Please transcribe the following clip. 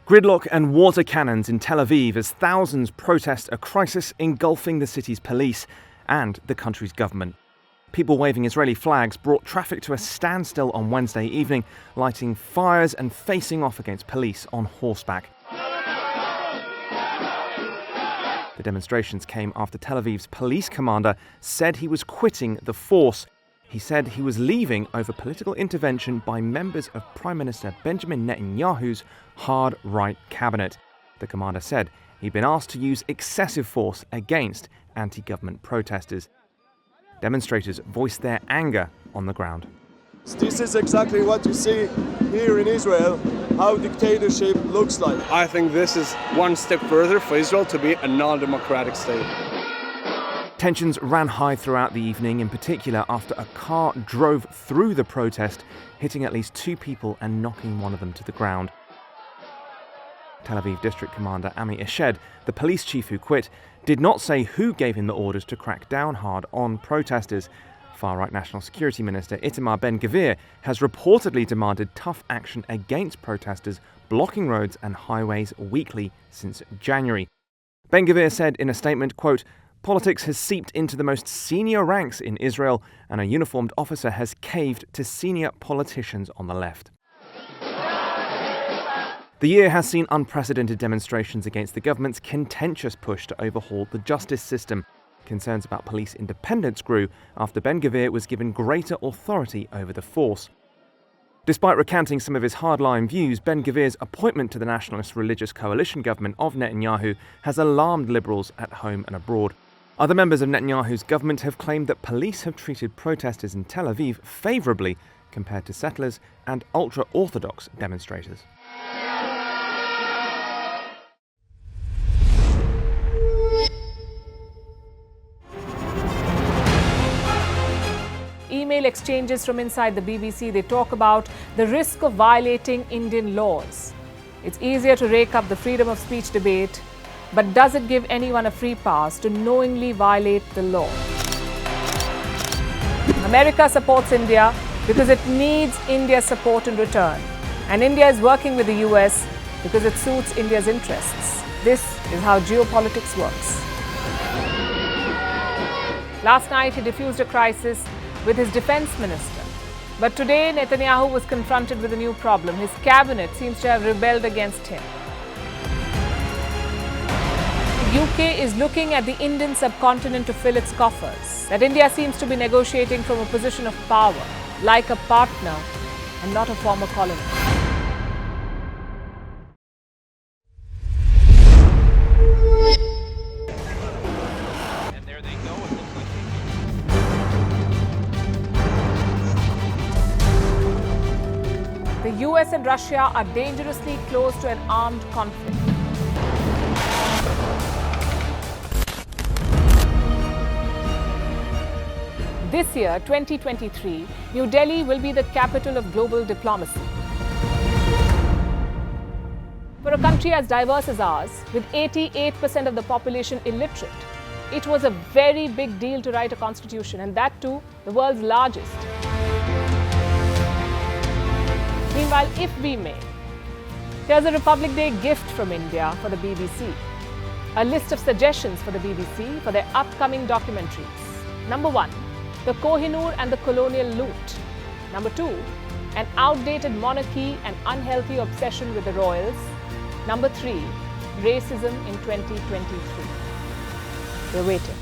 Gridlock and water cannons in Tel Aviv as thousands protest a crisis engulfing the city's police and the country's government. People waving Israeli flags brought traffic to a standstill on Wednesday evening, lighting fires and facing off against police on horseback. The demonstrations came after Tel Aviv's police commander said he was quitting the force. He said he was leaving over political intervention by members of Prime Minister Benjamin Netanyahu's hard right cabinet. The commander said he'd been asked to use excessive force against anti-government protesters. Demonstrators voiced their anger on the ground. This is exactly what you see here in Israel, how dictatorship looks like. I think this is one step further for Israel to be a non-democratic state. Tensions ran high throughout the evening, in particular after a car drove through the protest, hitting at least 2 people and knocking one of them to the ground. Tel Aviv District Commander Ami Eshed, the police chief who quit, did not say who gave him the orders to crack down hard on protesters. Far-right National Security Minister Itamar Ben-Gvir has reportedly demanded tough action against protesters blocking roads and highways weekly since January. Ben-Gvir said in a statement, quote, "Politics has seeped into the most senior ranks in Israel, and a uniformed officer has caved to senior politicians on the left." The year has seen unprecedented demonstrations against the government's contentious push to overhaul the justice system. Concerns about police independence grew after Ben-Gvir was given greater authority over the force. Despite recanting some of his hardline views, Ben-Gvir's appointment to the nationalist religious coalition government of Netanyahu has alarmed liberals at home and abroad. Other members of Netanyahu's government have claimed that police have treated protesters in Tel Aviv favourably compared to settlers and ultra-Orthodox demonstrators. Email exchanges from inside the BBC, they talk about the risk of violating Indian laws. It's easier to rake up the freedom of speech debate, but does it give anyone a free pass to knowingly violate the law? America supports India because it needs India's support in return. And India is working with the US because it suits India's interests. This is how geopolitics works. Last night, he diffused a crisis with his defense minister. But today, Netanyahu was confronted with a new problem. His cabinet seems to have rebelled against him. The UK is looking at the Indian subcontinent to fill its coffers. That India seems to be negotiating from a position of power, like a partner and not a former colony. The US and Russia are dangerously close to an armed conflict. This year, 2023, New Delhi will be the capital of global diplomacy. For a country as diverse as ours, with 88% of the population illiterate, it was a very big deal to write a constitution, and that too, the world's largest. Meanwhile, if we may, here's a Republic Day gift from India for the BBC. A list of suggestions for the BBC for their upcoming documentaries. Number 1, the Kohinoor and the colonial loot. Number 2, an outdated monarchy and unhealthy obsession with the royals. Number 3, racism in 2023. We're waiting.